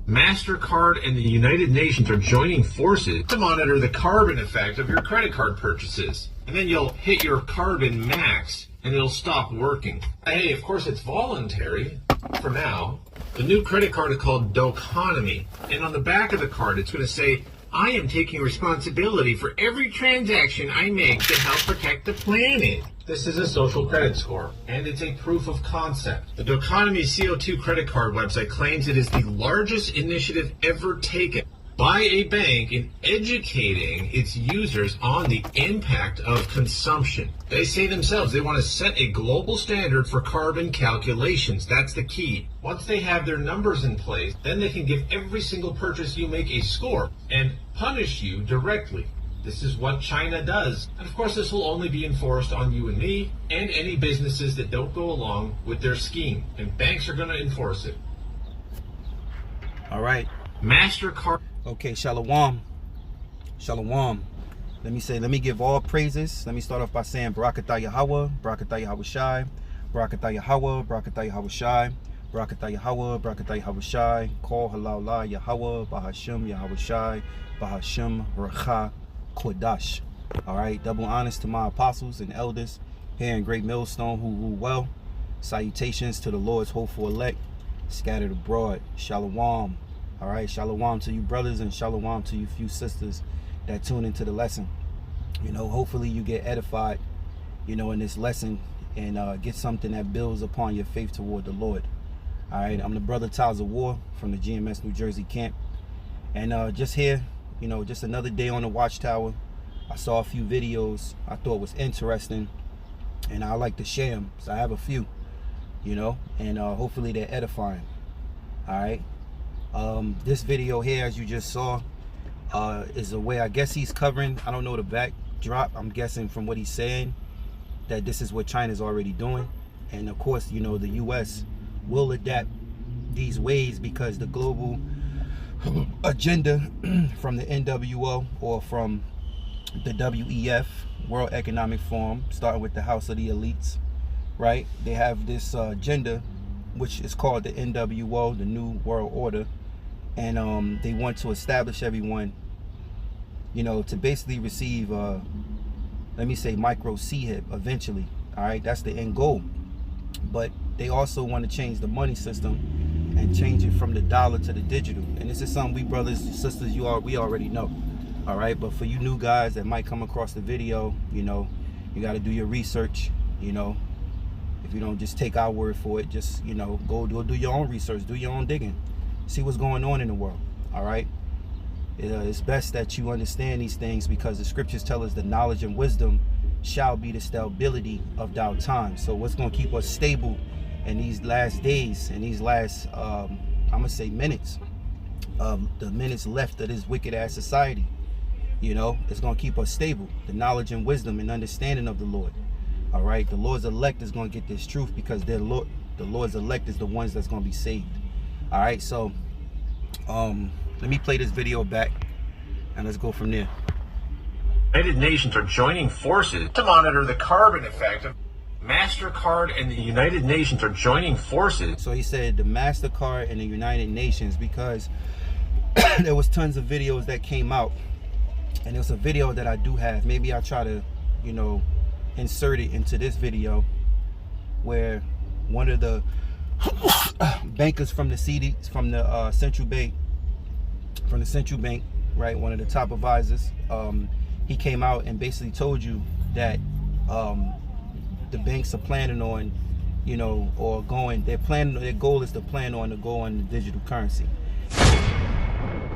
MasterCard and the United Nations are joining forces to monitor the carbon effect of your credit card purchases. And then you'll hit your carbon max and it'll stop working. Hey, of course it's voluntary for now. The new credit card is called Doconomy. And on the back of the card it's going to say, I am taking responsibility for every transaction I make to help protect the planet. This is a social credit score, and it's a proof of concept. The Doconomy CO2 credit card website claims it is the largest initiative ever taken by a bank in educating its users on the impact of consumption. They say themselves they want to set a global standard for carbon calculations. That's the key. Once they have their numbers in place, then they can give every single purchase you make a score and punish you directly. This is what China does. And of course, this will only be enforced on you and me and any businesses that don't go along with their scheme. And banks are going to enforce it. All right. MasterCard. Okay, Shalom. Shalom. Let me give all praises. Let me start off by saying Barakatah Yahweh, Barakatah Yahweh Shai, Barakatah Yahweh, Barakatah Yahweh Shai, Barakatah Yahweh, Barakatah Yahweh Shai, Call Halal La Yahweh, Bahashim Yahweh Shai, Bahashim Racha Kodash. All right, double honors to my apostles and elders here in Great Millstone who rule well. Salutations to the Lord's hopeful elect scattered abroad. Shalom. All right, shalom to you brothers and shalom to you few sisters that tune into the lesson. You know, hopefully you get edified, you know, in this lesson and get something that builds upon your faith toward the Lord. All right, I'm the brother Taza War from the GMS New Jersey camp. And just here, you know, just another day on the watchtower. I saw a few videos I thought was interesting and I like to share them. So I have a few, you know, and hopefully they're edifying. All right. This video here, as you just saw, is a way, I guess he's covering, I don't know the backdrop, I'm guessing from what he's saying, that this is what China's already doing. And of course, you know, the US will adapt these ways because the global agenda from the NWO or from the WEF, World Economic Forum, starting with the House of the Elites, right? They have this agenda, which is called the NWO, the New World Order. And they want to establish everyone, you know, to basically receive, let me say, micro C-HIP eventually. All right, that's the end goal. But they also want to change the money system and change it from the dollar to the digital. And this is something we brothers and sisters, we already know. All right, but for you new guys that might come across the video, you know, you got to do your research. You know, if you don't just take our word for it, just, you know, go do your own research, do your own digging. See what's going on in the world. All right, it's best that you understand these things because the scriptures tell us the knowledge and wisdom shall be the stability of our time. So what's going to keep us stable in these last days and these last I'm gonna say minutes, the minutes left of this wicked ass society, you know, it's going to keep us stable, the knowledge and wisdom and understanding of the Lord. All right, the Lord's elect is going to get this truth because the Lord's elect is the ones that's going to be saved. All right, so let me play this video back and let's go from there. United Nations are joining forces to monitor the carbon effect of MasterCard and the United Nations are joining forces. So he said the MasterCard and the United Nations because there was tons of videos that came out, and there's a video that I do have. Maybe I'll try to, you know, insert it into this video where one of the bankers from the central bank, right, one of the top advisors, he came out and basically told you that the banks are planning on, you know, or going, their goal is to plan on to go on the digital currency.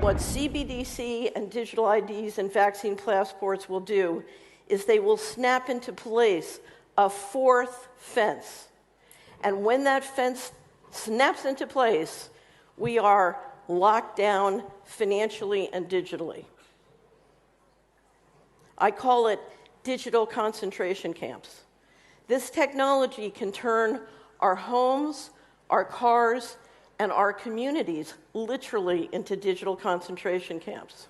What CBDC and digital IDs and vaccine passports will do is they will snap into place a fourth fence. And when that fence snaps into place, we are locked down financially and digitally. I call it digital concentration camps. This technology can turn our homes, our cars, and our communities literally into digital concentration camps.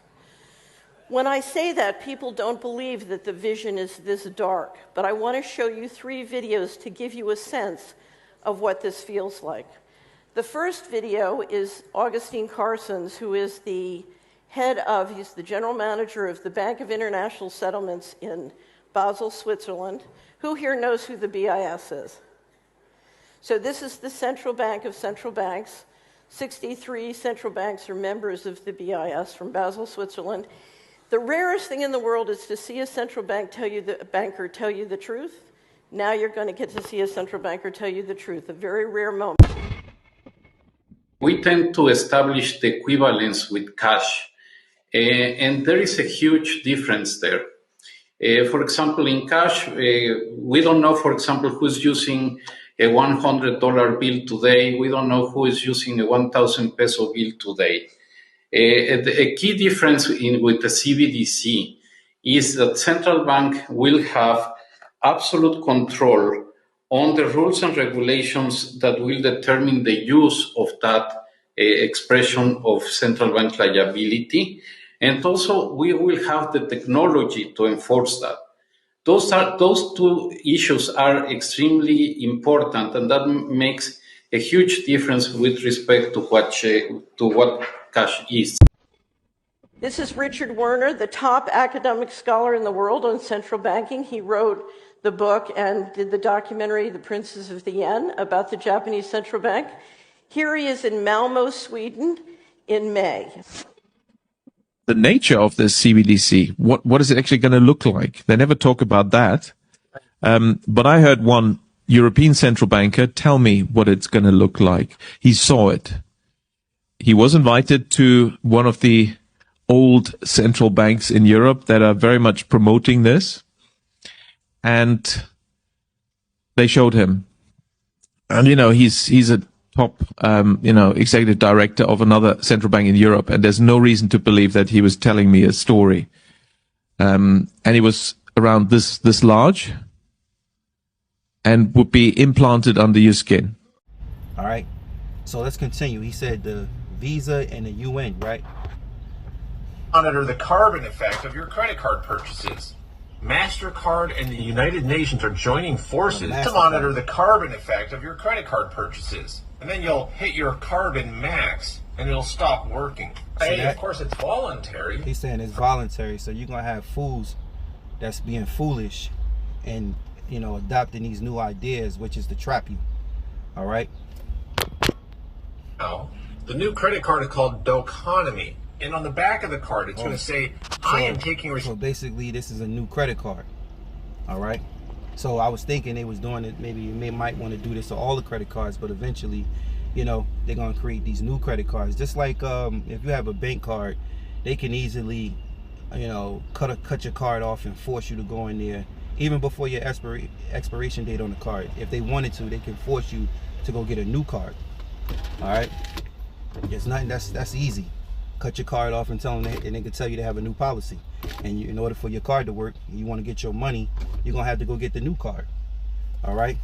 When I say that, people don't believe that the vision is this dark, but I want to show you 3 videos to give you a sense of what this feels like. The first video is Augustine Carson's, who is he's the general manager of the Bank of International Settlements in Basel, Switzerland. Who here knows who the BIS is? So this is the central bank of central banks. 63 central banks are members of the BIS from Basel, Switzerland. The rarest thing in the world is to see a central banker tell you the truth. Now you're going to get to see a central banker tell you the truth, a very rare moment. We tend to establish the equivalence with cash, and there is a huge difference there. For example, in cash, we don't know, for example, who's using a $100 bill today. We don't know who is using a 1,000 peso bill today. A key difference with the CBDC is that central bank will have absolute control on the rules and regulations that will determine the use of that expression of central bank liability. And also, we will have the technology to enforce that. Those two issues are extremely important, and that makes a huge difference with respect to what cash is. This is Richard Werner, the top academic scholar in the world on central banking. He wrote the book and did the documentary, The Princes of the Yen, about the Japanese central bank. Here he is in Malmo, Sweden, in May. The nature of this CBDC, what is it actually going to look like? They never talk about that. But I heard one European central banker tell me what it's going to look like. He saw it. He was invited to one of the old central banks in Europe that are very much promoting this. And they showed him. And, he's a top, executive director of another central bank in Europe. And there's no reason to believe that he was telling me a story. And he was around this large and would be implanted under your skin. All right. So let's continue. He said the Visa and the UN, right? Monitor the carbon effect of your credit card purchases. MasterCard and the United Nations are joining forces to monitor the carbon effect of your credit card purchases. And then you'll hit your carbon max and it'll stop working. Of course, it's voluntary. He's saying it's voluntary, so you're going to have fools that's being foolish and, adopting these new ideas, which is to trap you. All right? Now, the new credit card is called Doconomy. And on the back of the card, it's going to say, I am taking responsibility. So basically, this is a new credit card. All right? So I was thinking they was doing it, maybe you might want to do this to all the credit cards, but eventually, they're going to create these new credit cards. Just like if you have a bank card, they can easily, cut your card off and force you to go in there, even before your expiration date on the card. If they wanted to, they can force you to go get a new card. All right? It's nothing, that's easy. Cut your card off and tell them and they can tell you they have a new policy. And in order for your card to work, you want to get your money, you're going to have to go get the new card. All right?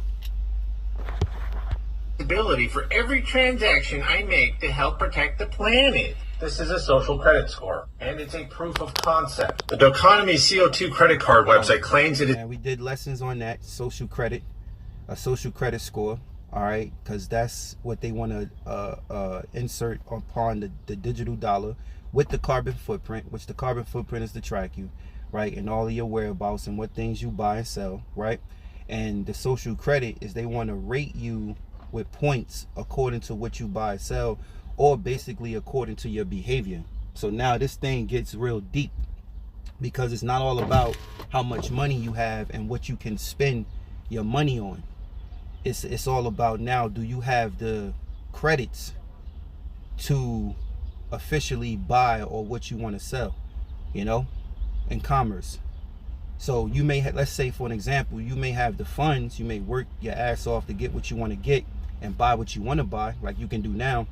Ability for every transaction I make to help protect the planet. This is a social credit score, and it's a proof of concept. The Doconomy CO2 credit card website claims it is. And we did lessons on that, social credit, a social credit score. All right, because that's what they want to insert upon the digital dollar with the carbon footprint, which the carbon footprint is to track you, right, and all of your whereabouts and what things you buy and sell, right? And the social credit is they want to rate you with points according to what you buy and sell, or basically according to your behavior. So now this thing gets real deep, because it's not all about how much money you have and what you can spend your money on. It's all about now, do you have the credits to officially buy or what you want to sell, in commerce. So you may let's say, for an example, you may have the funds, you may work your ass off to get what you want to get and buy what you want to buy, like you can do now,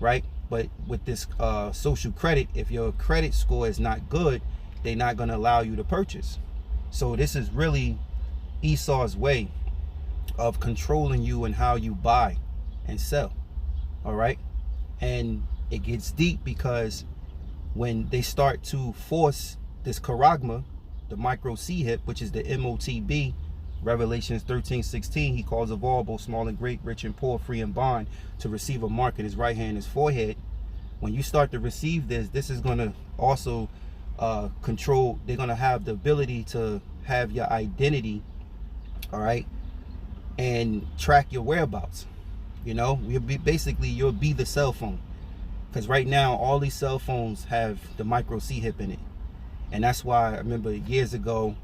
right? But with this social credit, if your credit score is not good, they're not going to allow you to purchase. So this is really Esau's way of controlling you and how you buy and sell. All right? And it gets deep, because when they start to force this charagma, the micro C hip, which is the M.O.T.B Revelations 13:16, he calls of all, both small and great, rich and poor, free and bond, to receive a mark in his right hand and his forehead. When you start to receive this is going to also control, they're going to have the ability to have your identity, all right, and track your whereabouts. You know, you'll be the cell phone. Because right now, all these cell phones have the micro C-hip in it. And that's why I remember years ago,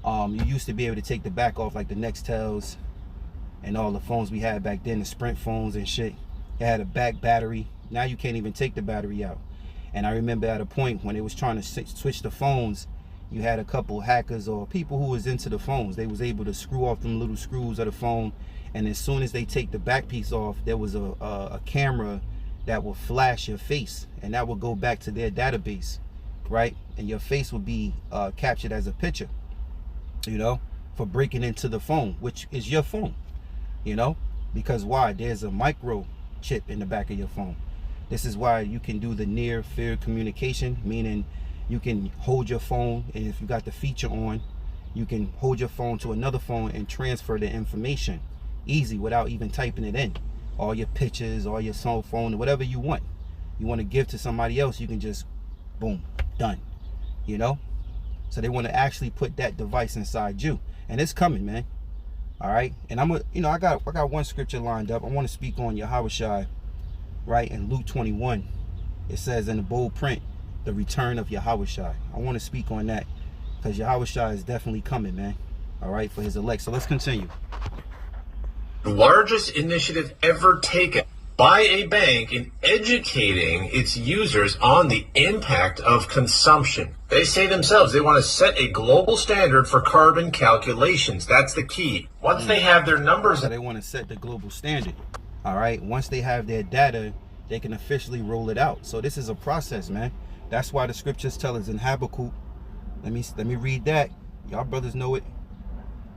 you used to be able to take the back off, like the Nextels and all the phones we had back then, the Sprint phones and shit. It had a back battery. Now you can't even take the battery out. And I remember at a point when they was trying to switch the phones, you had a couple hackers or people who was into the phones. They was able to screw off them little screws of the phone. And as soon as they take the back piece off, there was a camera that will flash your face, and that will go back to their database, right? And your face will be captured as a picture, you know, for breaking into the phone, which is your phone, you know, because why? There's a micro chip in the back of your phone. This is why you can do the near field communication, meaning you can hold your phone, and if you got the feature on, you can hold your phone to another phone and transfer the information easy without even typing it in. All your pictures, all your cell phone, whatever you want to give to somebody else, you can just boom, done, you know. So they want to actually put that device inside you, and it's coming, man. All right. And I got one scripture lined up. I want to speak on Yahushua, right? In Luke 21, it says in the bold print, the return of Yahushua. I want to speak on that because Yahushua is definitely coming, man. All right, for his elect. So let's continue. The largest initiative ever taken by a bank in educating its users on the impact of consumption. They say themselves they want to set a global standard for carbon calculations. That's the key. Once they have their numbers, so they want to set the global standard. All right. Once they have their data, they can officially roll it out. So this is a process, man. That's why the scriptures tell us in Habakkuk. Let me read that. Y'all brothers know it.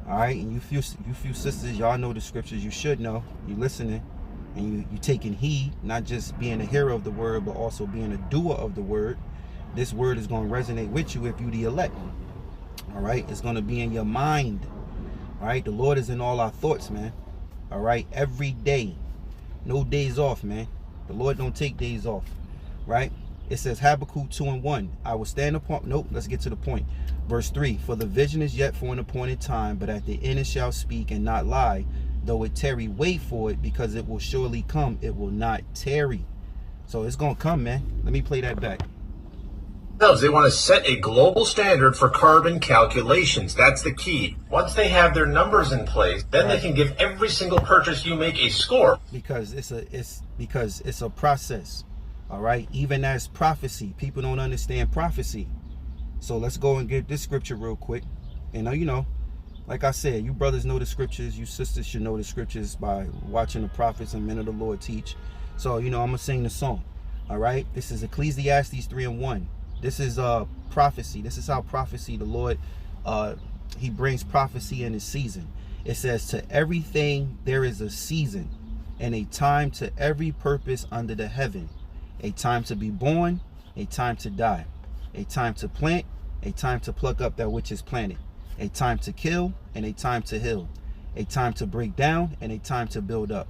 All right, and you few sisters, y'all know the scriptures. You should know. You listening, and you taking heed, not just being a hearer of the word, but also being a doer of the word. This word is going to resonate with you if you the elect. All right, it's going to be in your mind. All right, the Lord is in all our thoughts, man. All right, every day, no days off, man. The Lord don't take days off, right? It says Habakkuk 2:1. I will stand upon. Nope. Let's get to the point. Verse 3. For the vision is yet for an appointed time, but at the end it shall speak and not lie. Though it tarry, wait for it, because it will surely come. It will not tarry. So it's gonna come, man. Let me play that back. They want to set a global standard for carbon calculations. That's the key. Once they have their numbers in place, then they can give every single purchase you make a score. Because it's a process. All right, even as prophecy, people don't understand prophecy. So let's go and get this scripture real quick. And you know, like I said, you brothers know the scriptures. You sisters should know the scriptures by watching the prophets and men of the Lord teach. So you know, I'm gonna sing the song. All right, this is Ecclesiastes 3:1. This is prophecy. This is how prophecy, the Lord, he brings prophecy in his season. It says, to everything there is a season, and a time to every purpose under the heaven. A time to be born, a time to die, a time to plant, a time to pluck up that which is planted, a time to kill, and a time to heal, a time to break down, and a time to build up,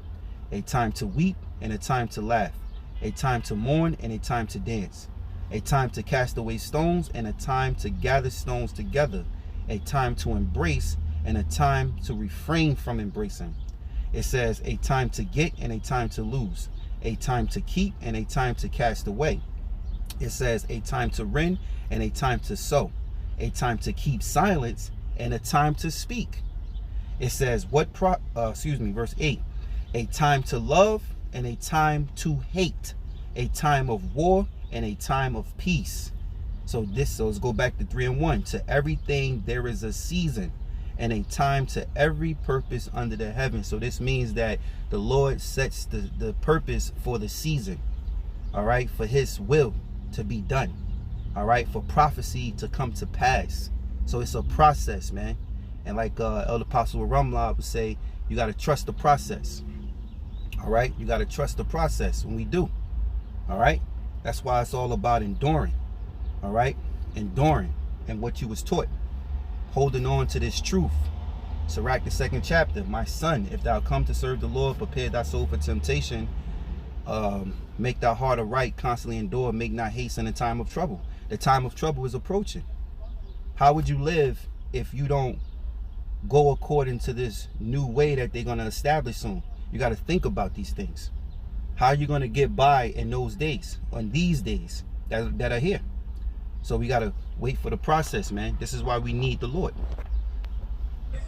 a time to weep, and a time to laugh, a time to mourn, and a time to dance, a time to cast away stones, and a time to gather stones together, a time to embrace, and a time to refrain from embracing. It says a time to get and a time to lose, a time to keep and a time to cast away. It says a time to rend and a time to sow, a time to keep silence and a time to speak. It says verse 8, a time to love and a time to hate, a time of war and a time of peace. So let's go back to 3:1. To everything there is a season, and a time to every purpose under the heaven. So this means that the Lord sets the purpose for the season, all right, for his will to be done, all right, for prophecy to come to pass. So it's a process, man. And like Elder Apostle Ramla would say, you got to trust the process, all right? You got to trust the process, and we do, all right? That's why it's all about enduring, all right? Enduring and what you was taught, holding on to this truth, Sirach, the 2nd chapter. My son, if thou come to serve the Lord, prepare thy soul for temptation. Make thy heart aright, constantly endure, make not haste in the time of trouble. The time of trouble is approaching. How would you live if you don't go according to this new way that they're going to establish soon? You got to think about these things. How are you going to get by in those days, on these days that are here? So we got to wait for the process, man. This is why we need the Lord.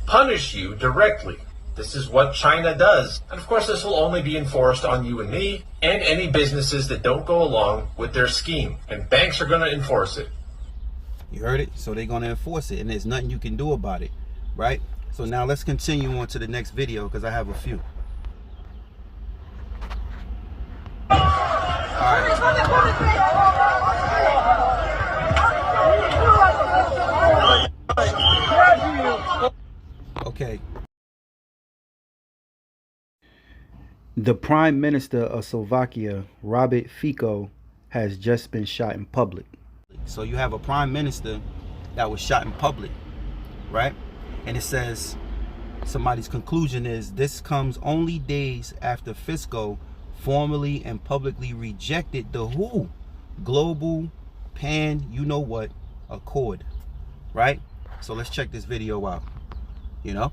Punish you directly. This is what China does. And of course, this will only be enforced on you and me and any businesses that don't go along with their scheme. And banks are going to enforce it. You heard it? So they're going to enforce it, and there's nothing you can do about it, right? So now let's continue on to the next video because I have a few. All right. Okay. The Prime Minister of Slovakia, Robert Fico, has just been shot in public. So you have a Prime Minister that was shot in public, right? And it says, somebody's conclusion is, this comes only days after Fico formally and publicly rejected the WHO Global Pan, you know what, Accord, right? So let's check this video out, you know?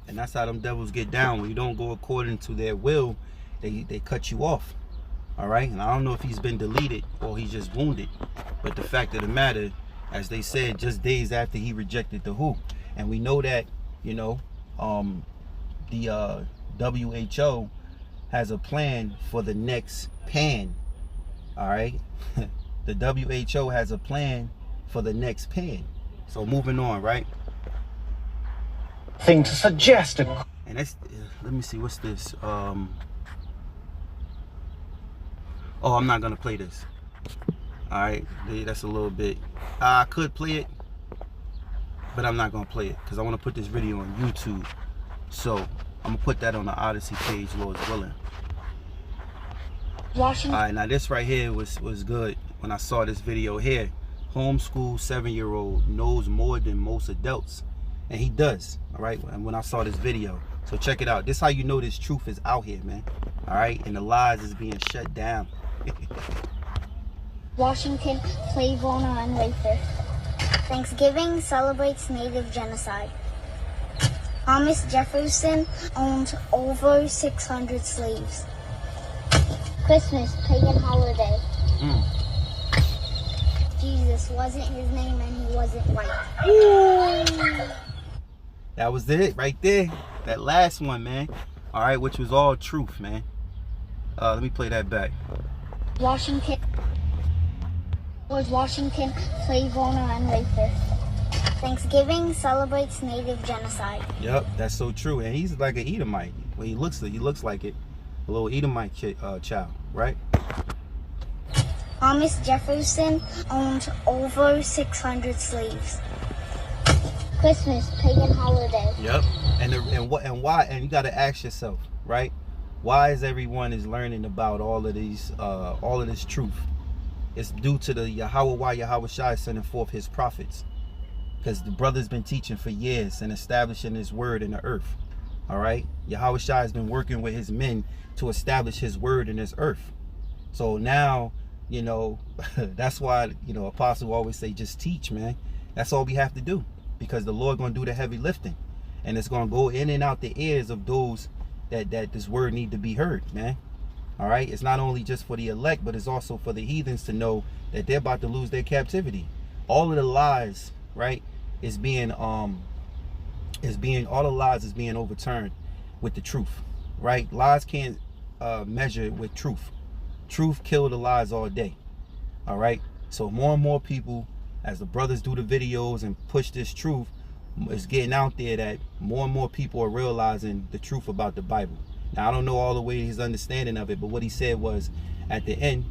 And that's how them devils get down. When you don't go according to their will, they cut you off. All right? And I don't know if he's been deleted or he's just wounded. But the fact of the matter, as they said, just days after he rejected the WHO. And we know that, you know, the WHO has a plan for the next pan. All right? The WHO has a plan for the next pan. So moving on, right? Thing to suggest. And that's, let me see, what's this? Oh, I'm not gonna play this. All right, that's a little bit. I could play it, but I'm not gonna play it because I want to put this video on YouTube. So I'm gonna put that on the Odyssey page, Lord's willing. Washington. All right, now this right here was good when I saw this video here. Homeschool 7-year-old knows more than most adults, and he does. All right, and when I saw this video, so check it out. This is how you know this truth is out here, man. All right, and the lies is being shut down. Washington, Claiborne and Wafer. Thanksgiving celebrates Native genocide. Thomas Jefferson owned over 600 slaves. Christmas, pagan holiday. Jesus wasn't his name and he wasn't white. That was it right there. That last one, man. All right, which was all truth, man. Let me play that back. Washington, Claiborne and Wafer. Thanksgiving celebrates Native genocide. Yep, that's so true. And he's like an Edomite. Well, he looks like it. A little Edomite child, right? Thomas Jefferson owned over 600 slaves. Christmas, pagan holiday. Yep. And why? And you got to ask yourself, right? Why is everyone is learning about all of this truth? It's due to the Yahweh Shai sending forth his prophets, because the brother's been teaching for years and establishing his word in the earth. All right, Yahweh Shai has been working with his men to establish his word in this earth. So now, you know, that's why, you know, Apostle always say, just teach, man. That's all we have to do, because the Lord gonna do the heavy lifting, and it's gonna go in and out the ears of those that this word need to be heard, man. All right, it's not only just for the elect, but it's also for the heathens to know that they're about to lose their captivity. All of the lies, right, is being all the lies is being overturned with the truth, right? Lies can't measure with truth. Truth kill the lies all day. All right, so more and more people, as the brothers do the videos and push this truth, it's getting out there that more and more people are realizing the truth about the Bible. Now, I don't know all the way his understanding of it, but what he said was at the end,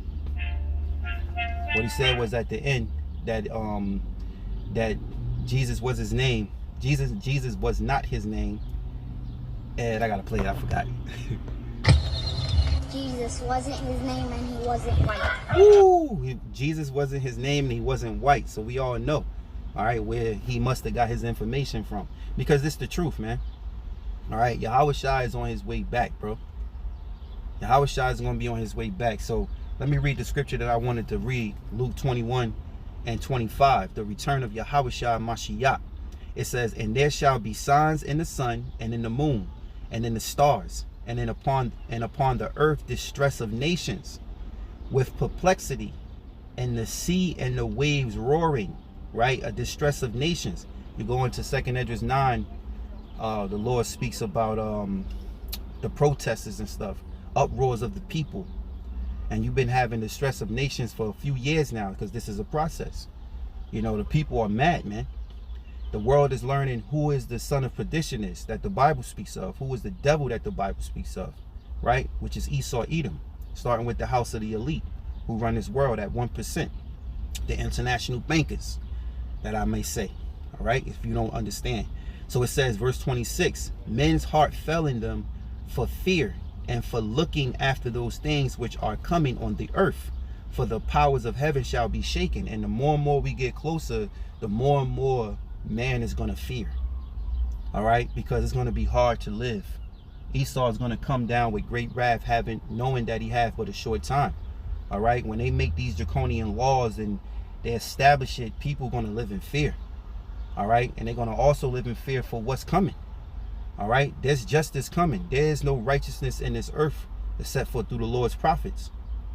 that that Jesus was his name, Jesus was not his name. And I gotta play it, I forgot. Jesus wasn't his name and he wasn't white. Ooh, Jesus wasn't his name and he wasn't white. So we all know, all right, where he must have got his information from. Because it's the truth, man. All right, Yahweh Shai is on his way back, bro. Yahweh Shai is going to be on his way back. So let me read the scripture that I wanted to read. Luke 21 and 25. The return of Yahweh Shai Mashiach. It says, and there shall be signs in the sun and in the moon and in the stars and upon the earth distress of nations with perplexity and the sea and the waves roaring, right? A distress of nations. You go into 2nd Esdras 9, the Lord speaks about the protesters and stuff, uproars of the people. And you've been having the stress of nations for a few years now, because this is a process. You know, the people are mad, man. The world is learning who is the son of perdition is that the Bible speaks of, who is the devil that the Bible speaks of, right? Which is Esau, Edom, starting with the house of the elite who run this world at 1%, the international bankers, that I may say, all right, if you don't understand. So it says, verse 26, men's heart fell in them for fear and for looking after those things which are coming on the earth, for the powers of heaven shall be shaken. And the more and more we get closer, the more and more man is going to fear, all right, because it's going to be hard to live. Esau is going to come down with great wrath, knowing that he has but a short time, all right. When they make these draconian laws and they establish it, people are going to live in fear, all right, and they're going to also live in fear for what's coming, all right. There's justice coming. There's no righteousness in this earth except for through the Lord's prophets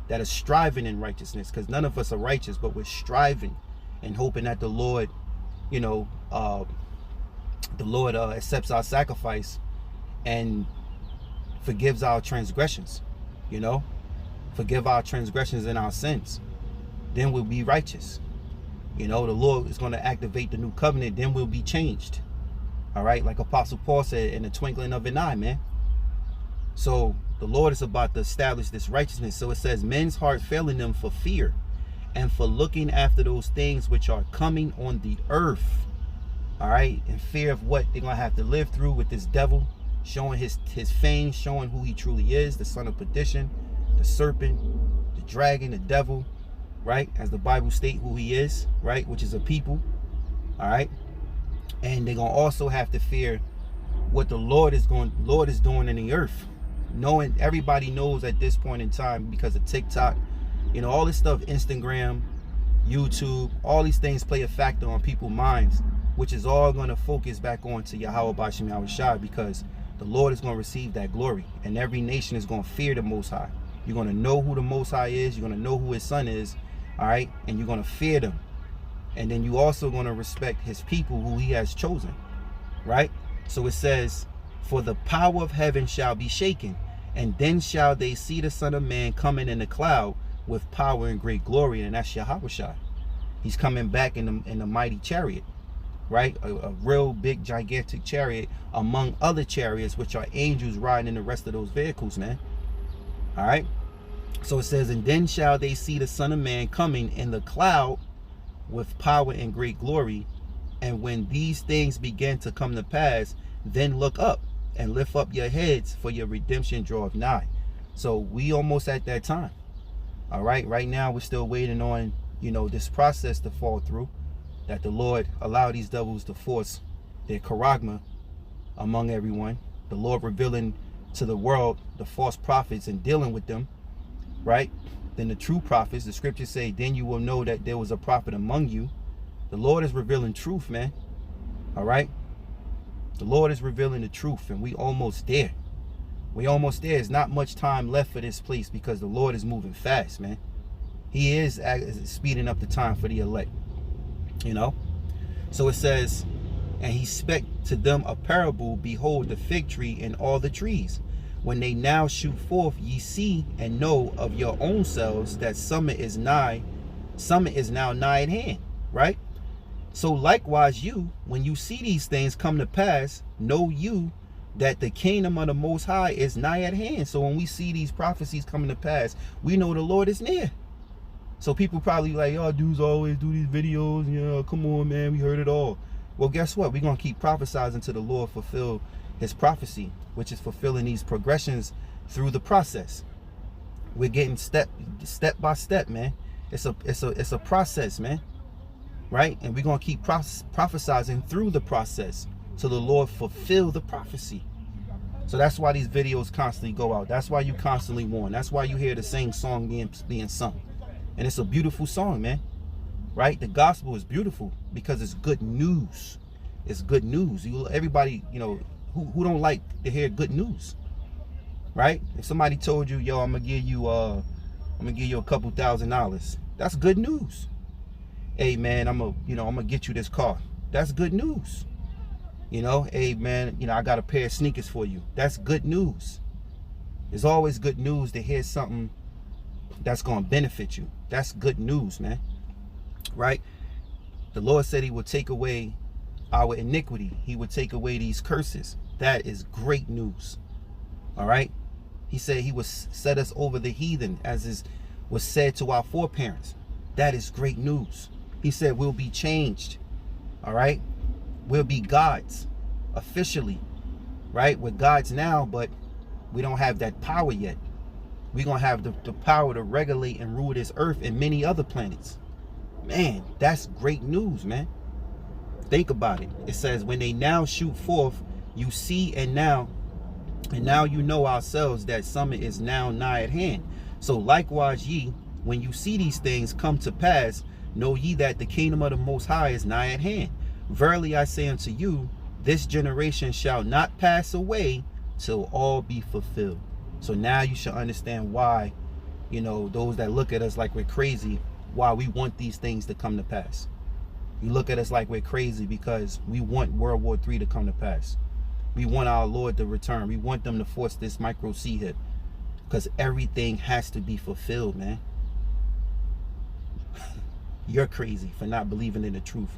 that are striving in righteousness, because none of us are righteous, but we're striving and hoping that the Lord, you know, accepts our sacrifice and forgives our transgressions, you know, forgive our transgressions and our sins. Then we'll be righteous. You know, the Lord is going to activate the new covenant. Then we'll be changed. All right. Like Apostle Paul said, in the twinkling of an eye, man. So the Lord is about to establish this righteousness. So it says, men's heart failing them for fear and for looking after those things which are coming on the earth, all right, in fear of what they're gonna have to live through with this devil, showing his fame, showing who he truly is, the son of perdition, the serpent, the dragon, the devil, right, as the Bible states who he is, right, which is a people, all right. And they're gonna also have to fear what the Lord is doing in the earth, knowing everybody knows at this point in time, because of TikTok, you know, all this stuff, Instagram, YouTube, all these things play a factor on people's minds, which is all going to focus back on to Yahweh Bashim Yahweh Shai, because the Lord is going to receive that glory, and every nation is going to fear the Most High. You're going to know who the Most High is. You're going to know who his son is, all right, and you're going to fear them. And then you also going to respect his people who he has chosen, right? So it says, for the power of heaven shall be shaken, and then shall they see the Son of Man coming in the cloud with power and great glory. And that's Yahweh Shai. He's coming back in the mighty chariot, right? A real big gigantic chariot among other chariots, which are angels riding in the rest of those vehicles, man. All right. So it says, and then shall they see the Son of Man coming in the cloud with power and great glory. And when these things begin to come to pass, then look up and lift up your heads, for your redemption draweth nigh. So we almost at that time. All right. Right now, we're still waiting on, you know, this process to fall through, that the Lord allow these devils to force their charagma among everyone. The Lord revealing to the world the false prophets and dealing with them, right? Then the true prophets, the scriptures say, then you will know that there was a prophet among you. The Lord is revealing truth, man. All right. The Lord is revealing the truth, and we almost there. We almost there. There's not much time left for this place, because the Lord is moving fast, man. He is speeding up the time for the elect, you know. So it says, and he spake to them a parable, behold the fig tree and all the trees. When they now shoot forth, ye see and know of your own selves that summer is now nigh at hand, right? So likewise you, when you see these things come to pass, know you that the kingdom of the Most High is nigh at hand. So when we see these prophecies coming to pass, we know the Lord is near. So people probably like, oh, dudes always do these videos, you know, come on, man, we heard it all. Well, guess what? We're going to keep prophesying till the Lord fulfill his prophecy, which is fulfilling these progressions through the process. We're getting step by step, man. It's a process, man. Right? And we're going to keep prophesizing through the process till the Lord fulfill the prophecy. So that's why these videos constantly go out. That's why you constantly warn. That's why you hear the same song being sung. And it's a beautiful song, man. Right? The gospel is beautiful because it's good news. It's good news. Everybody, who don't like to hear good news, right? If somebody told you, yo, I'm gonna give you a couple $1,000, that's good news. Hey man, I'm gonna get you this car. That's good news. Hey man, I got a pair of sneakers for you. That's good news. It's always good news to hear something that's gonna benefit you. That's good news, man. Right? The Lord said he would take away our iniquity. He would take away these curses. That is great news. All right? He said he would set us over the heathen, as was said to our foreparents. That is great news. He said we'll be changed. All right? We'll be gods officially. Right? We're gods now, but we don't have that power yet. We're going to have the power to regulate and rule this earth and many other planets. Man, that's great news, man. Think about it. It says, when they now shoot forth, you see, and now you know ourselves that summer is now nigh at hand. So likewise ye, when you see these things come to pass, know ye that the kingdom of the Most High is nigh at hand. Verily I say unto you, this generation shall not pass away till all be fulfilled. So now you should understand why, those that look at us like we're crazy, why we want these things to come to pass. You look at us like we're crazy because we want World War III to come to pass. We want our Lord to return. We want them to force this micro C hit, because everything has to be fulfilled, man. You're crazy for not believing in the truth.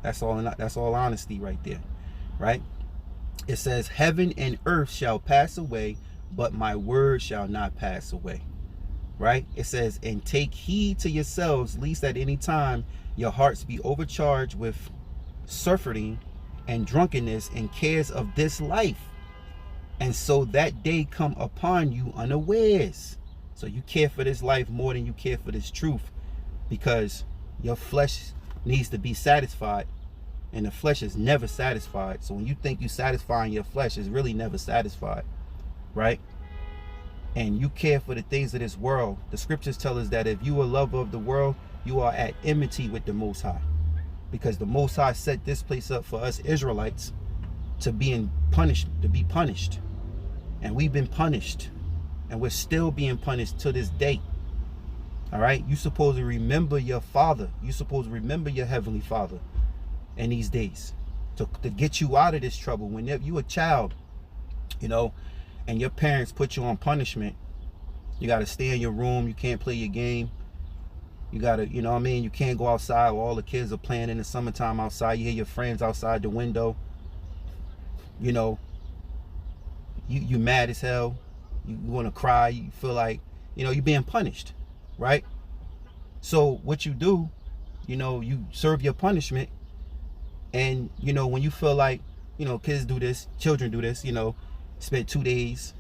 That's all honesty right there, right? It says, heaven and earth shall pass away, but my word shall not pass away. Right? It says, and take heed to yourselves, lest at any time your hearts be overcharged with surfeiting and drunkenness and cares of this life, and so that day come upon you unawares. So you care for this life more than you care for this truth, because your flesh needs to be satisfied, and the flesh is never satisfied. So when you think you're satisfying your flesh, it's really never satisfied, right? And you care for the things of this world. The scriptures tell us that if you are a lover of the world, you are at enmity with the Most High, because the Most High set this place up for us Israelites to be punished, and we've been punished, and we're still being punished to this day. All right, you're supposed to remember your father. You're supposed to remember your heavenly Father in these days to get you out of this trouble. Whenever you a child, and your parents put you on punishment, you got to stay in your room. You can't play your game. You got to, you can't go outside while all the kids are playing in the summertime outside. You hear your friends outside the window. You mad as hell. You want to cry. You feel like, you're being punished, right? So what you do, you serve your punishment. And, when you feel like, kids do this, children do this, spend 2 days,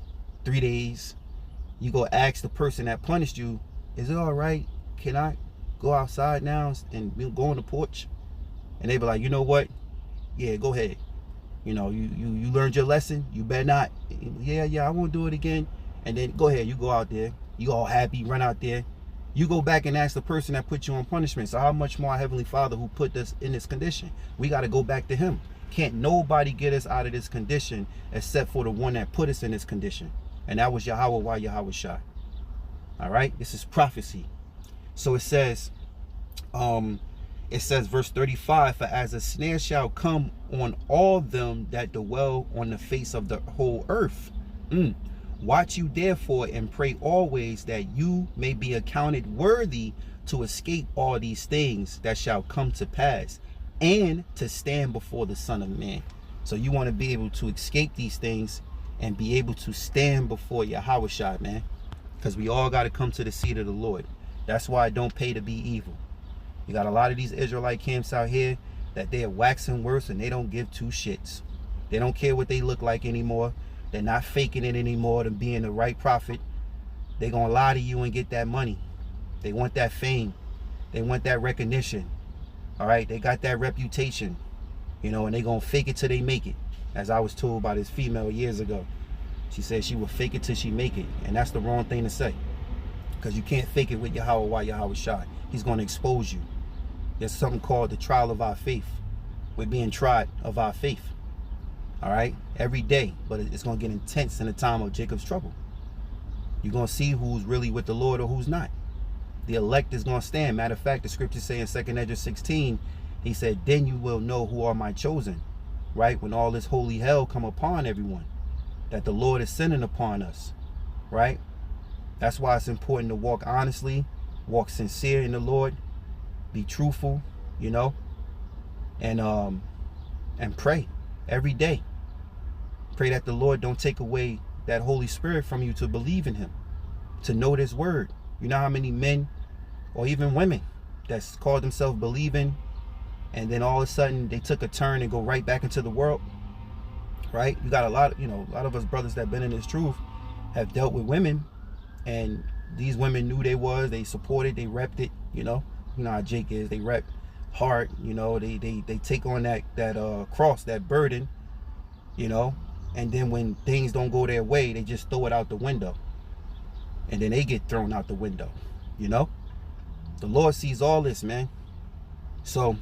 3 days, you go ask the person that punished you, is it all right? Can I go outside now and we'll go on the porch? And they be like, you know what? Yeah, go ahead. You learned your lesson. You better not. Yeah, I won't do it again. And then go ahead, you go out there. You all happy, run out there. You go back and ask the person that put you on punishment. So how much more our Heavenly Father who put us in this condition? We got to go back to him. Can't nobody get us out of this condition except for the one that put us in this condition. And that was Yahweh Shai. All right, this is prophecy. So it says verse 35, for as a snare shall come on all them that dwell on the face of the whole earth. Watch you therefore and pray always, that you may be accounted worthy to escape all these things that shall come to pass, and to stand before the Son of Man. So you want to be able to escape these things and be able to stand before Yahweh Shai, man. Because we all got to come to the seat of the Lord. That's why it don't pay to be evil. You got a lot of these Israelite camps out here that they are waxing worse and they don't give two shits. They don't care what they look like anymore. They're not faking it anymore to being the right prophet. They're going to lie to you and get that money. They want that fame. They want that recognition. All right? They got that reputation, you know, and they're going to fake it till they make it. As I was told by this female years ago. She said she will fake it till she make it. And that's the wrong thing to say. Because you can't fake it with Yahweh while Yahweh Shai. He's going to expose you. There's something called the trial of our faith. We're being tried of our faith. All right? Every day. But it's going to get intense in the time of Jacob's trouble. You're going to see who's really with the Lord or who's not. The elect is going to stand. Matter of fact, the scriptures say in 2 Ezra 16, he said, then you will know who are my chosen. Right? When all this holy hell come upon everyone. That the Lord is sending upon us. Right? That's why it's important to walk honestly. Walk sincere in the Lord. Be truthful, you know. And pray every day. Pray that the Lord don't take away that Holy Spirit from you to believe in him. To know this word. You know how many men or even women that's called themselves believing, and then all of a sudden they took a turn and go right back into the world. Right? You got a lot of us brothers that been in this truth have dealt with women, and these women knew they supported, they repped it, you know how Jake is, they rep hard, you know, they take on that cross, that burden, you know, and then when things don't go their way, they just throw it out the window, and then they get thrown out the window, you know. The Lord sees all this, man. So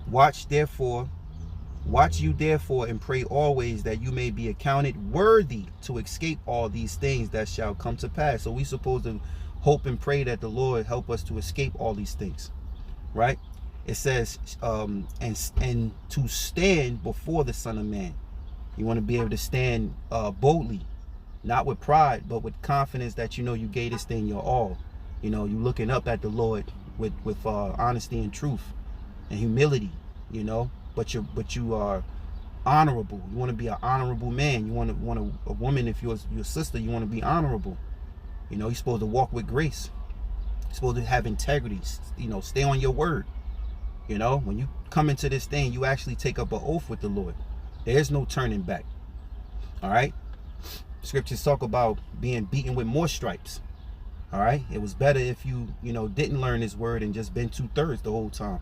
watch you therefore and pray always that you may be accounted worthy to escape all these things that shall come to pass. So we supposed to hope and pray that the Lord help us to escape all these things, right? It says and to stand before the Son of Man. You want to be able to stand boldly, not with pride, but with confidence that you know you gave this thing your all. You know, you looking up at the Lord with honesty and truth and humility, you know. But you are honorable. You want to be an honorable man. You want a woman, if you're your sister, you want to be honorable. You know, you're supposed to walk with grace. You're supposed to have integrity. You know, stay on your word. You know, when you come into this thing, you actually take up an oath with the Lord. There's no turning back. All right. Scriptures talk about being beaten with more stripes. All right. It was better if you didn't learn this word and just been 2/3 the whole time.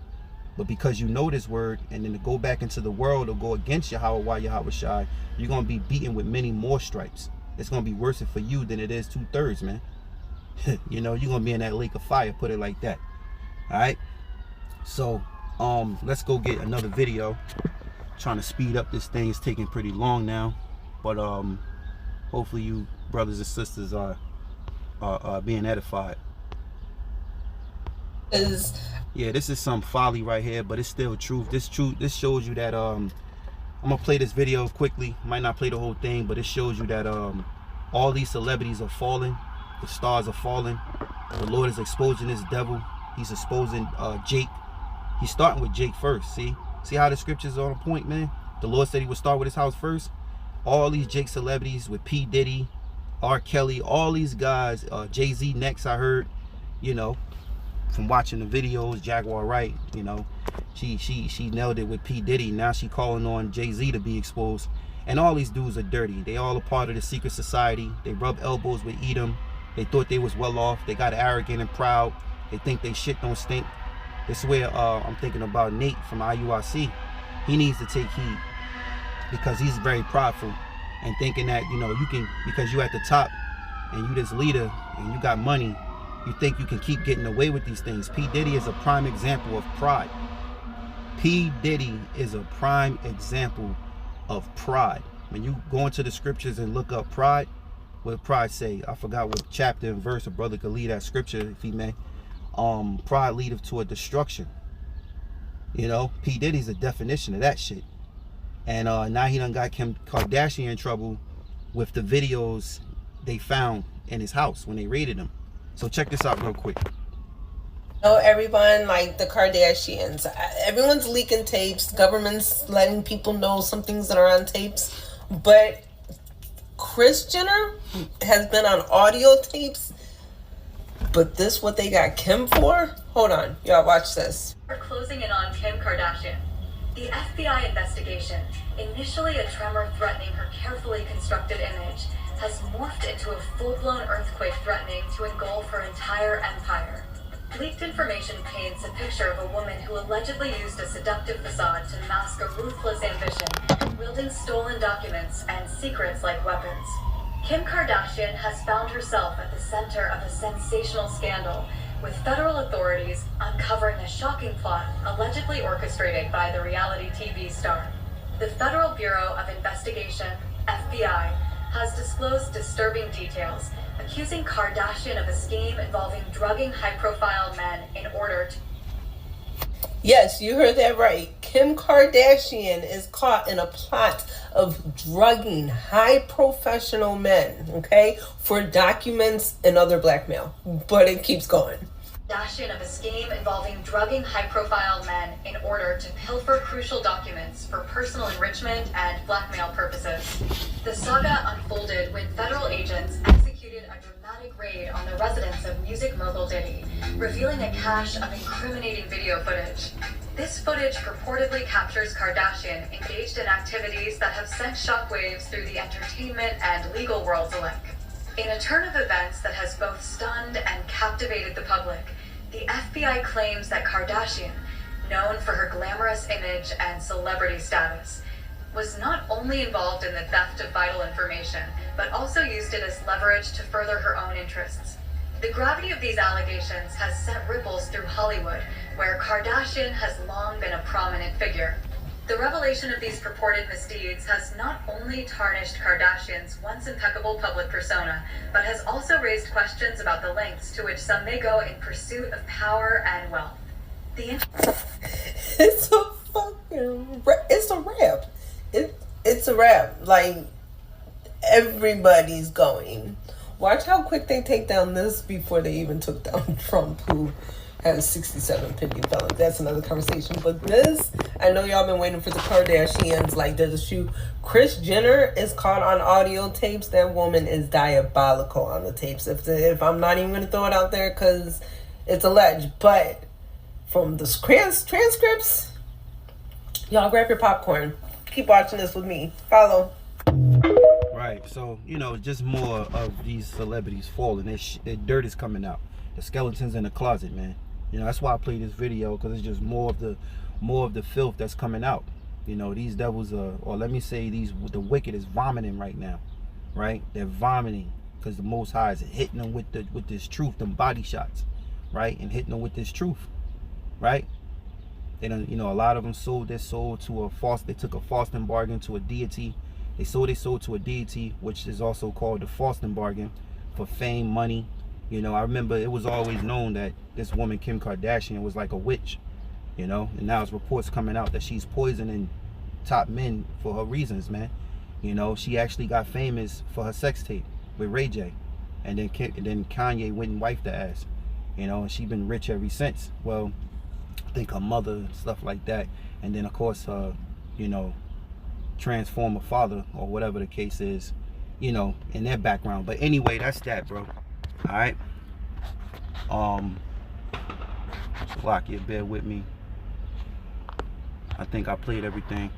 But because you know this word, and then to go back into the world or go against Yahweh while Yahweh Shai, you're going to be beaten with many more stripes. It's going to be worse for you than it is 2/3, man. You know, you're going to be in that lake of fire, put it like that. All right. So, let's go get another video. Trying to speed up this thing. It's taking pretty long now. But, hopefully you brothers and sisters are being edified. Yeah, this is some folly right here, but it's still truth. This shows you that I'm gonna play this video quickly. Might not play the whole thing, but it shows you that all these celebrities are falling. The stars are falling. The Lord is exposing this devil. He's exposing Jake. He's starting with Jake first. See how the scriptures are on point, man. The Lord said he would start with his house first. All these Jake celebrities with P. Diddy, R. Kelly, all these guys, Jay-Z next, I heard, you know, from watching the videos. Jaguar Wright, you know, she nailed it with P. Diddy. Now she calling on Jay-Z to be exposed. And all these dudes are dirty. They all a part of the secret society. They rub elbows with Edom. They thought they was well off. They got arrogant and proud. They think they shit don't stink. This is where I'm thinking about Nate from IUIC. He needs to take heed because he's very prideful and thinking that, you know, you can, because you at the top and you this leader and you got money, you think you can keep getting away with these things. P. Diddy is a prime example of pride. P. Diddy is a prime example of pride. When you go into the scriptures and look up pride, what did pride say? I forgot what chapter and verse. A brother could lead that scripture if he may. Pride leadeth to a destruction. You know, P. Diddy's a definition of that shit. And now he done got Kim Kardashian in trouble with the videos they found in his house when they raided him. So check this out real quick. Everyone, like the Kardashians, everyone's leaking tapes. Government's letting people know some things that are on tapes. But Kris Jenner has been on audio tapes. But this what they got Kim for? Hold on, y'all watch this. We're closing in on Kim Kardashian. The FBI investigation, initially a tremor threatening her carefully constructed image, has morphed into a full-blown earthquake threatening to engulf her entire empire. Leaked information paints a picture of a woman who allegedly used a seductive facade to mask a ruthless ambition, wielding stolen documents and secrets like weapons. Kim Kardashian has found herself at the center of a sensational scandal, with federal authorities uncovering a shocking plot allegedly orchestrated by the reality TV star. The Federal Bureau of Investigation, FBI, has disclosed disturbing details, accusing Kardashian of a scheme involving drugging high-profile men in order to... Yes, you heard that right. Kim Kardashian is caught in a plot of drugging high professional men, okay, for documents and other blackmail. But it keeps going. Kardashian of a scheme involving drugging high-profile men in order to pilfer crucial documents for personal enrichment and blackmail purposes. The saga unfolded when federal agents executed a dramatic raid on the residence of music mogul Diddy, revealing a cache of incriminating video footage. This footage purportedly captures Kardashian engaged in activities that have sent shockwaves through the entertainment and legal worlds alike. In a turn of events that has both stunned and captivated the public, the FBI claims that Kardashian, known for her glamorous image and celebrity status, was not only involved in the theft of vital information, but also used it as leverage to further her own interests. The gravity of these allegations has sent ripples through Hollywood, where Kardashian has long been a prominent figure. The revelation of these purported misdeeds has not only tarnished Kardashian's once impeccable public persona, but has also raised questions about the lengths to which some may go in pursuit of power and wealth. It's a fucking it's a rap. It's a rap. Like, everybody's going. Watch how quick they take down this before they even took down Trump, who has 67 pending felons. That's another conversation. But this, I know y'all been waiting for the Kardashians. Like, there's a shoe. Kris Jenner is caught on audio tapes. That woman is diabolical on the tapes. If I'm not even going to throw it out there because it's alleged. But from the transcripts, y'all grab your popcorn. Keep watching this with me. Follow. Right, so, you know, just more of these celebrities falling. Their dirt is coming out. The skeletons in the closet, man. You know, that's why I play this video, because it's just more of the filth that's coming out. You know, these devils are, or let me say, the wicked is vomiting right now, right? They're vomiting because the Most High is hitting them with this truth, them body shots, right? And hitting them with this truth, right? They don't, you know, a lot of them sold their soul to they took a Faustian bargain to a deity. They sold their soul to a deity, which is also called the Faustian bargain, for fame, money. You know, I remember it was always known that this woman, Kim Kardashian, was like a witch, you know, and now there's reports coming out that she's poisoning top men for her reasons, man. You know, she actually got famous for her sex tape with Ray J, and then Kanye went and wiped the ass, you know, and she's been rich ever since. Well, I think her mother, stuff like that, and then of course her, you know, transformer father or whatever the case is, you know, in their background. But anyway, that's that, bro. All right. Lock it, bear with me. I think I played everything.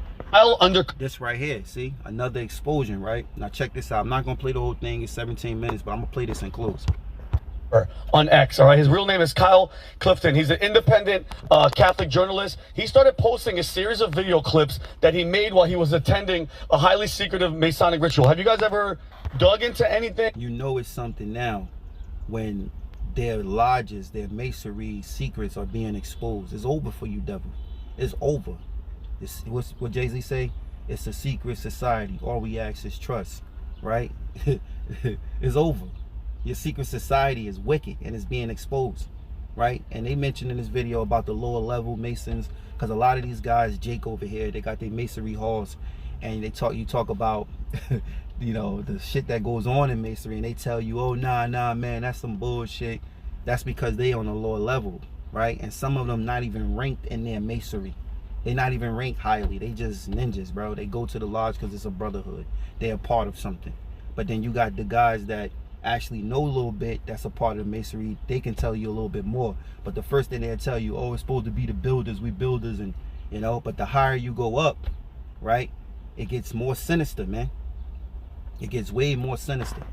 This right here, see, another explosion, right? Now check this out. I'm not gonna play the whole thing. It's 17 minutes, but I'm gonna play this in close. On X, all right? His real name is Kyle Clifton. He's an independent Catholic journalist. He started posting a series of video clips that he made while he was attending a highly secretive Masonic ritual. Have you guys ever dug into anything? You know it's something now when their lodges, their masonry secrets are being exposed. It's over for you, devil. It's over. It's what Jay-Z say? It's a secret society. All we ask is trust, right? It's over. Your secret society is wicked and it's being exposed, right? And they mentioned in this video about the lower level Masons, because a lot of these guys, Jake over here, they got their masonry halls, and you talk about you know, the shit that goes on in masonry, and they tell you, oh nah man, that's some bullshit. That's because they on a lower level, right? And some of them not even ranked in their masonry. They're not even ranked highly. They just ninjas, bro. They go to the lodge because it's a brotherhood. They're a part of something. But then you got the guys that actually know a little bit, that's a part of the masonry. They can tell you a little bit more. But the first thing they'll tell you, oh, it's supposed to be the builders, we builders, and you know. But the higher you go up, right, it gets more sinister, man. It gets way more sinister.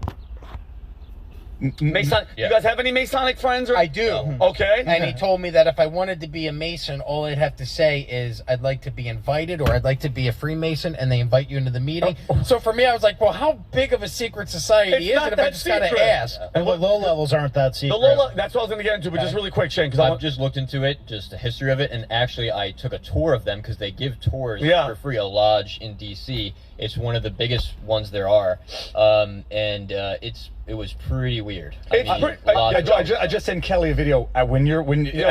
Mason, you guys have any Masonic friends? Or? I do. Okay. And he told me that if I wanted to be a Mason, all I'd have to say is I'd like to be invited, or I'd like to be a Freemason, and they invite you into the meeting. So for me, I was like, well, how big of a secret society is it if I just got to ask? And the low levels aren't that secret. The low, that's what I was going to get into, but just really quick, Shane, because I've just looked into it, just the history of it, and actually I took a tour of them because they give tours for free, a lodge in D.C. It's one of the biggest ones there are, and it was pretty weird. I just sent Kelly a video. At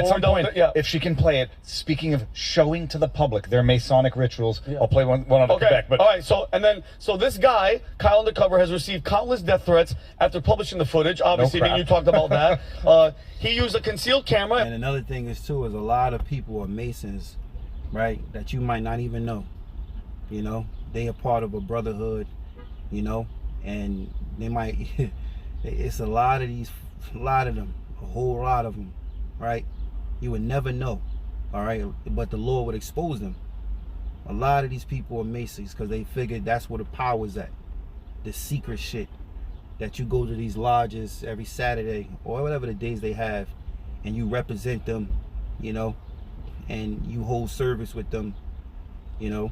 some point, if she can play it. Speaking of showing to the public their Masonic rituals, I'll play one on the back. But all right, so this guy, Kyle Undercover, has received countless death threats after publishing the footage. Obviously, you talked about that. He used a concealed camera. And another thing is too, is a lot of people are Masons, right? That you might not even know. You know, they are part of a brotherhood. You know, and they might. It's a lot of them, a whole lot of them, right? You would never know, all right? But the Lord would expose them. A lot of these people are Masons because they figured that's where the power's at. The secret shit that you go to these lodges every Saturday or whatever the days they have, and you represent them, you know, and you hold service with them, you know.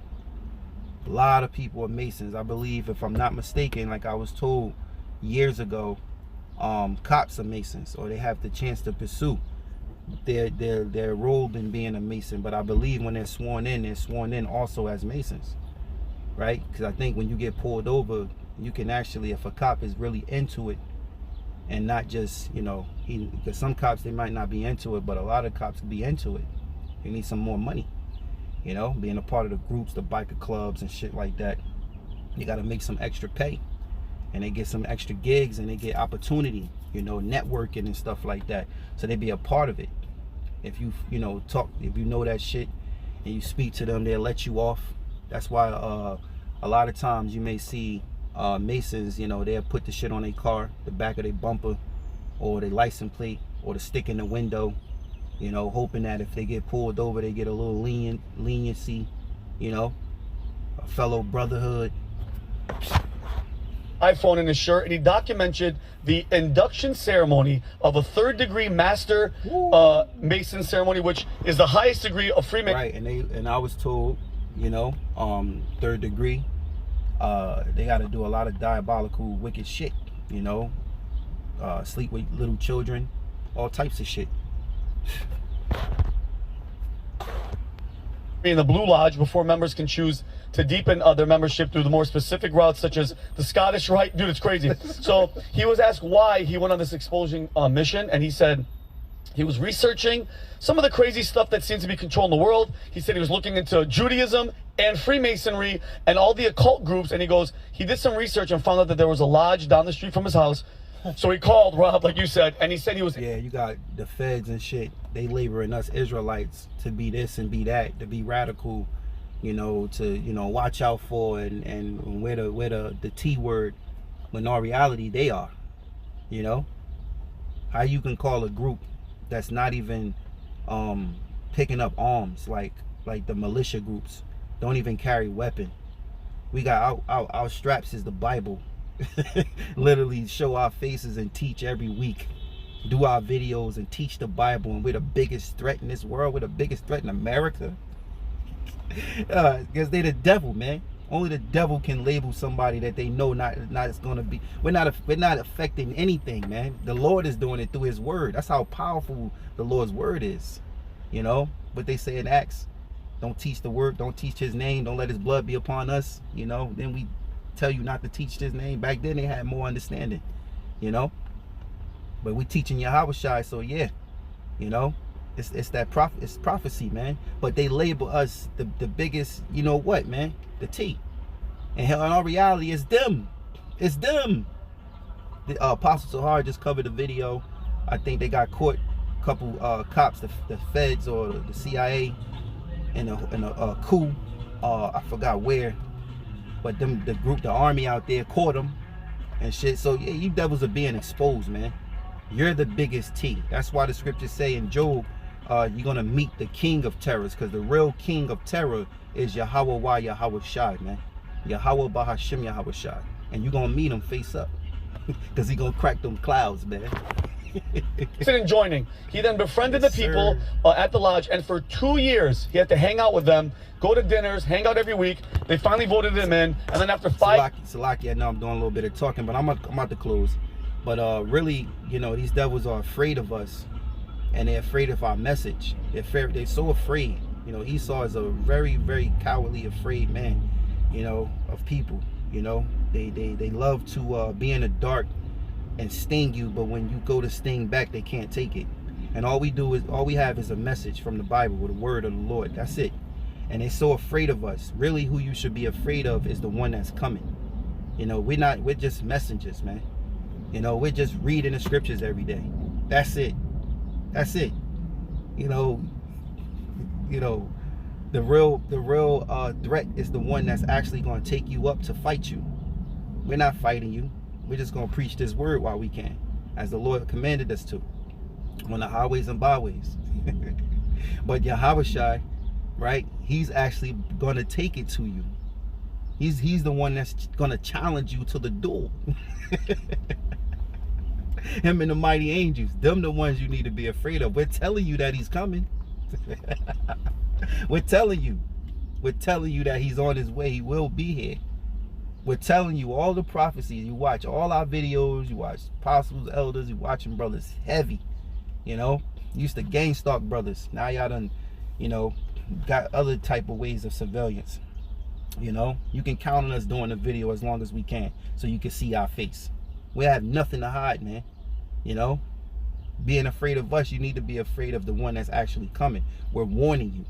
A lot of people are Masons. I believe, if I'm not mistaken, like I was told years ago, cops are Masons, or they have the chance to pursue their role in being a Mason. But I believe when they're sworn in also as Masons, right? Because I think when you get pulled over, you can actually, if a cop is really into it and not just, you know, because some cops, they might not be into it, but a lot of cops be into it. You need some more money, you know, being a part of the groups, the biker clubs and shit like that. You got to make some extra pay. And they get some extra gigs and they get opportunity, you know, networking and stuff like that. So they be a part of it. If you know that shit and you speak to them, they'll let you off. That's why a lot of times you may see Masons, you know, they'll put the shit on their car, the back of their bumper, or their license plate, or the stick in the window, you know, hoping that if they get pulled over, they get a little leniency, you know, a fellow brotherhood. iPhone in his shirt, and he documented the induction ceremony of a 3rd degree master Mason ceremony, which is the highest degree of Freemason. Right, and I was told, you know, 3rd degree, they got to do a lot of diabolical, wicked shit, you know, sleep with little children, all types of shit. In the Blue Lodge before members can choose to deepen their membership through the more specific routes, such as the Scottish Rite. Dude, it's crazy. So he was asked why he went on this exposing mission, and he said he was researching some of the crazy stuff that seems to be controlling the world. He said he was looking into Judaism and Freemasonry and all the occult groups, and he goes, he did some research and found out that there was a lodge down the street from his house. So he called Rob, like you said, and he said he was... Yeah, you got the feds and shit. They laboring us Israelites to be this and be that, to be radical, you know, to, you know, watch out for and where the T word, when in reality they are, you know. How you can call a group that's not even picking up arms like the militia groups, don't even carry weapon. We got our straps is the Bible. Literally show our faces and teach every week, do our videos and teach the Bible, and we're the biggest threat in this world. We're the biggest threat in America, because they're the devil, man. Only the devil can label somebody that they know not it's gonna be. We're not affecting anything, man. The Lord is doing it through his word. That's how powerful the Lord's word is, you know. But they say in Acts, don't teach the word, don't teach his name, don't let his blood be upon us, you know. Then we tell you not to teach his name. Back then they had more understanding, you know. But we teaching Yahushua, so yeah, you know, it's prophecy, man. But they label us the biggest, you know what, man, the T. And in all reality, it's them. It's them. The Apostle Sahar just covered a video. I think they got caught, a couple cops, the feds or the CIA, in a coup. I forgot where. But the group, the army out there caught them and shit. So yeah, you devils are being exposed, man. You're the biggest T. That's why the scriptures say in Job you're gonna meet the king of terrors, because the real king of terror is Yahweh Wa Yahweh Shai, man. Yahweh Bahashim Yahweh Shai. And you're gonna meet him face up. Because he gonna crack them clouds, man. And joining. He then befriended the people at the lodge, and for 2 years he had to hang out with them, go to dinners, hang out every week. They finally voted him in, and then after 5... Salaki, I know I'm doing a little bit of talking, but I'm about to close. But really, you know, these devils are afraid of us, and they're afraid of our message. They're so afraid. You know, Esau is a very, very cowardly, afraid man, you know, of people. You know, they love to be in the dark and sting you, but when you go to sting back, they can't take it. And all we have is a message from the Bible with the word of the Lord. That's it. And they're so afraid of us. Really, who you should be afraid of is the one that's coming. You know, we're just messengers, man. You know, we're just reading the scriptures every day. That's it. That's it. You know, the real threat is the one that's actually going to take you up to fight you. We're not fighting you. We're just going to preach this word while we can, as the Lord commanded us to, on the highways and byways. But Yahweh Shai, right, he's actually going to take it to you. He's the one that's going to challenge you to the duel. Him and the mighty angels, them the ones you need to be afraid of. We're telling you that he's coming. We're telling you that he's on his way. He will be here. We're telling you all the prophecies. You watch all our videos, you watch apostles, elders, you watching brothers heavy. You know, used to gang stalk brothers. Now y'all done, you know, got other type of ways of surveillance. You know, you can count on us doing the video as long as we can, so you can see our face. We have nothing to hide, man. You know, being afraid of us, you need to be afraid of the one that's actually coming. We're warning you,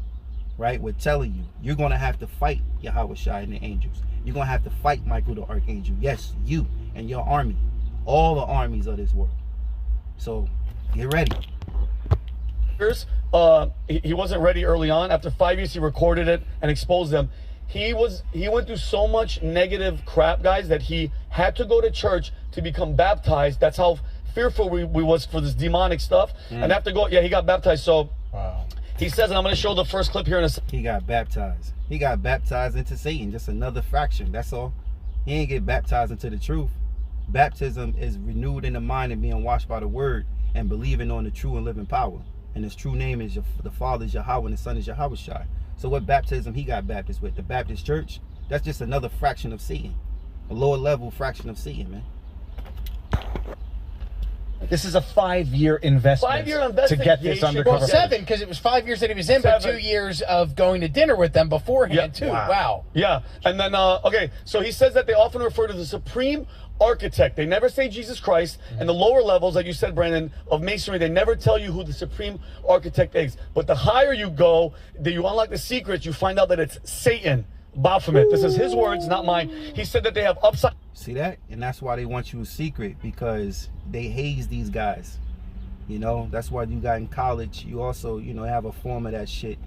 right? We're telling you, you're going to have to fight Yahweh Shai and the angels. You're going to have to fight Michael the Archangel. Yes, you and your army. All the armies of this world. So, get ready. He wasn't ready early on. After 5 years, he recorded it and exposed them. He went through so much negative crap, guys, that he had to go to church to become baptized. That's how fearful we was for this demonic stuff. And after he got baptized. So wow. He says, and I'm going to show the first clip here in a second. He got baptized. He got baptized into Satan, just another fraction. That's all. He ain't get baptized into the truth. Baptism is renewed in the mind and being washed by the word and believing on the true and living power. And his true name is the Father is Yahweh and the Son is Yahweh Shai. So what baptism he got baptized with? The Baptist church? That's just another fraction of Satan. A lower level fraction of Satan, man. This is a 5-year investment. 5-year investment to get this undercover. Well, 7, because it was 5 years that he was in, 7. But 2 years of going to dinner with them beforehand, too. Wow. Yeah. And then, okay, so he says that they often refer to the supreme architect. They never say Jesus Christ. And the lower levels, like you said, Brandon, of masonry, they never tell you who the supreme architect is. But the higher you go, that you unlock the secrets, you find out that it's Satan. Baphomet. This is his words, not mine. He said that they have upside. See that? And that's why they want you a secret, because they haze these guys. You know, that's why you got in college, you also, you know, have a form of that shit.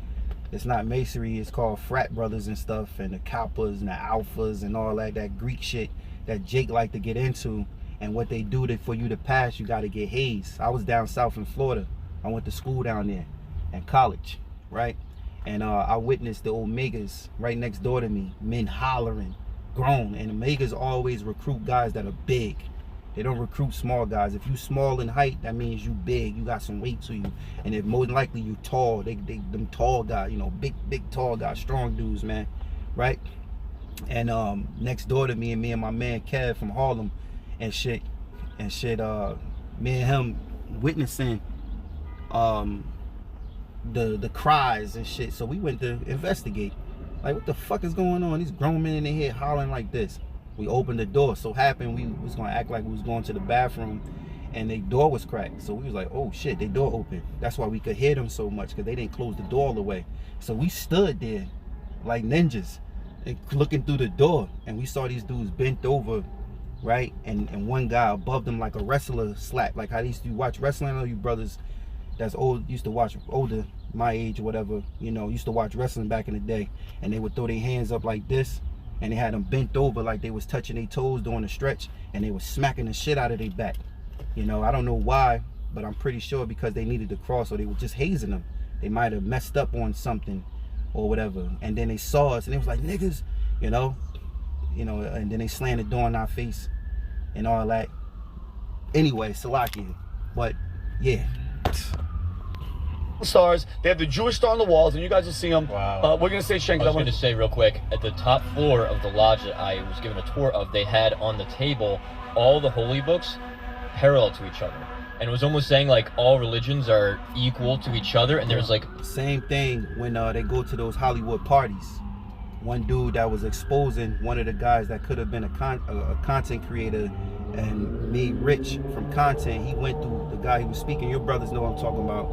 It's not masonry, it's called frat brothers and stuff, and the Kappas and the Alphas and all that Greek shit that Jake like to get into. And what they do for you to pass, you got to get hazed. I was down south in Florida. I went to school down there and college, right? And I witnessed the Omegas right next door to me, men hollering, grown. And Omegas always recruit guys that are big. They don't recruit small guys. If you small in height, that means you big. You got some weight to you. And if more than likely you tall, them tall guys, you know, big tall guys, strong dudes, man, right? And next door to me and my man Kev from Harlem and shit, me and him witnessing the cries and shit. So we went to investigate. Like, what the fuck is going on? These grown men in their head hollering like this. We opened the door. So happened we was gonna act like we was going to the bathroom, and their door was cracked. So we was like, oh shit, their door open. That's why we could hear them so much, because they didn't close the door all the way. So we stood there like ninjas and looking through the door, and we saw these dudes bent over, right? And one guy above them like a wrestler slap, like how they used to watch wrestling. I know you brothers that's old used to watch, older, my age or whatever, you know, used to watch wrestling back in the day, and they would throw their hands up like this, and they had them bent over like they was touching their toes doing a stretch, and they was smacking the shit out of their back. You know, I don't know why but I'm pretty sure because they needed the cross or they were just hazing them. They might have messed up on something or whatever. And then they saw us and they was like, niggas, you know, and then they slammed the door in our face and all that. Anyway, Salaki. But yeah. Stars. They have the Jewish star on the walls, and you guys will see them. Wow. We're gonna say, Shank. I was gonna say real quick, at the top floor of the lodge that I was given a tour of, they had on the table all the holy books parallel to each other, and it was almost saying like all religions are equal to each other. And there's like same thing when they go to those Hollywood parties. One dude that was exposing one of the guys that could have been a content creator and made rich from content. He went through the guy he was speaking. Your brothers know what I'm talking about.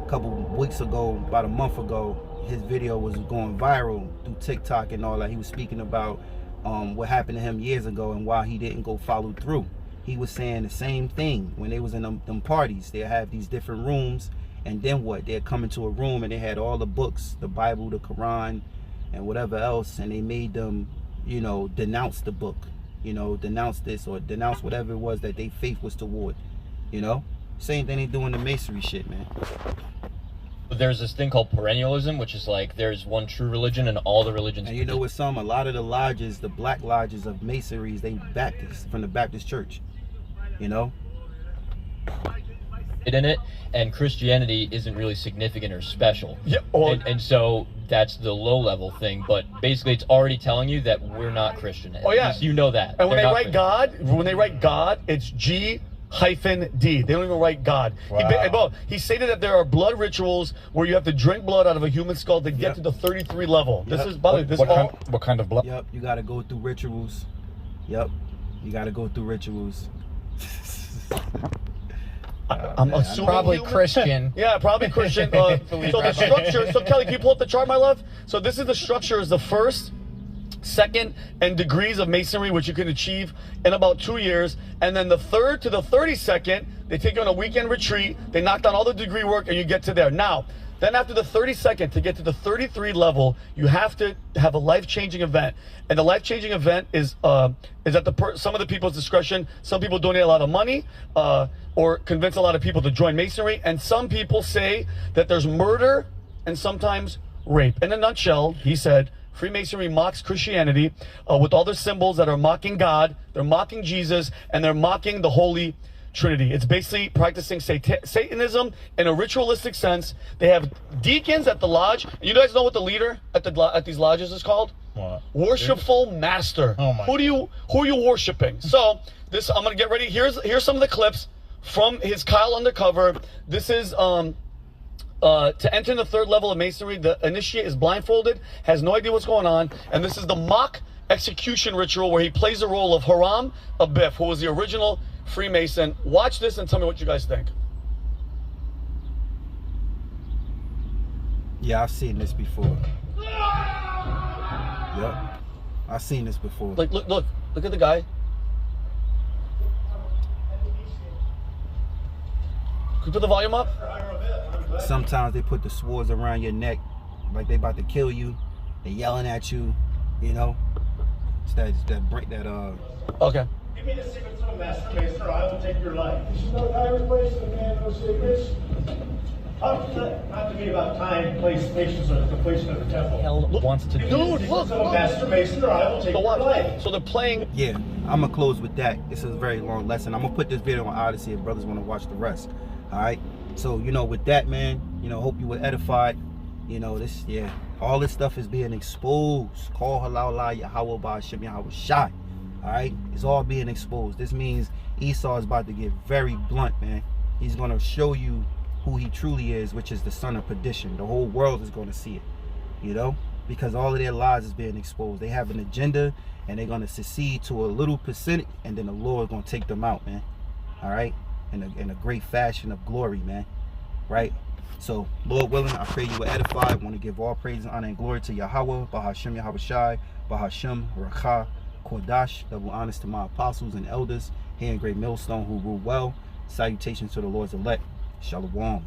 A couple weeks ago, about a month ago, his video was going viral through TikTok and all that. He was speaking about what happened to him years ago and why he didn't go follow through. He was saying the same thing when they was in them parties. They have these different rooms, and then what? They'd come into a room and they had all the books, the Bible, the Quran, and whatever else, and they made them, you know, denounce the book, you know, denounce this or denounce whatever it was that their faith was toward, you know. Same thing they do in the masonry shit, man. there's this thing called perennialism, which is like there's one true religion and all the religions. And you know what? A lot of the lodges, the black lodges of masonries, they Baptist from the Baptist church, you know. In it, and Christianity isn't really significant or special. Yeah, and so that's the low level thing. But basically, it's already telling you that we're not Christian. Oh yeah, you know that. And when they write God, it's G-D. They don't even write God. Wow. He stated that there are blood rituals where you have to drink blood out of a human skull to get to the 33 level. This is what kind of blood? Yep, you got to go through rituals. Yep, you got to go through rituals. I'm assuming probably Christian. Yeah, probably Christian. So the structure. So Kelly, can you pull up the chart, my love? So this is the structure. Is the first, second, and degrees of masonry, which you can achieve in about 2 years, and then the third to the 32nd, they take you on a weekend retreat. They knock down all the degree work, and you get to there. Now, then after the 32nd, to get to the 33 level, you have to have a life-changing event, and the life-changing event is at some of the people's discretion. Some people donate a lot of money, or convince a lot of people to join masonry, and some people say that there's murder and sometimes rape. In a nutshell, he said, Freemasonry mocks Christianity with all their symbols that are mocking God, they're mocking Jesus, and they're mocking the Holy Trinity. It's basically practicing Satanism in a ritualistic sense. They have deacons at the lodge. You guys know what the leader at these lodges is called? What? Worshipful Master. Oh my. Who are you worshiping? So this, I'm gonna get ready. Here's some of the clips from his Kyle Undercover. This is to enter the third level of masonry, the initiate is blindfolded, has no idea what's going on, and this is the mock execution ritual where he plays the role of Haram Abif, who was the original Freemason. Watch this and tell me what you guys think. Yeah, I've seen this before. Yep, I've seen this before. Like, look at the guy. Can you put the volume up? Sometimes they put the swords around your neck like they about to kill you. They yelling at you, you know. It's that break that Okay. Give me the secrets of a master mason, or I will take your life. This is no time or place for man, no secrets. Talk to me about time, place, patience, or the completion of the temple. Hell wants to do. Dude, look. Of a master mason, or I will take your life. So they're playing. Yeah, I'm gonna close with that. This is a very long lesson. I'm gonna put this video on Odyssey if brothers want to watch the rest. All right. So, you know, with that, man, you know, hope you were edified. You know, this, yeah, all this stuff is being exposed. Call halal la Yahweh Ba'ashem Yahweh Shai. All right, it's all being exposed. This means Esau is about to get very blunt, man. He's going to show you who he truly is, which is the son of perdition. The whole world is going to see it, you know, because all of their lies is being exposed. They have an agenda, and they're going to secede to a little percentage, and then the Lord is going to take them out, man. All right, in a great fashion of glory, man. Right? So, Lord willing, I pray you were edified. I want to give all praise and honor and glory to Yahweh, Bahashem Yahweh Shai, Bahashem Rakha, Kodash. Double honors to my apostles and elders here in Great Millstone who rule well. Salutations to the Lord's elect. Shalom.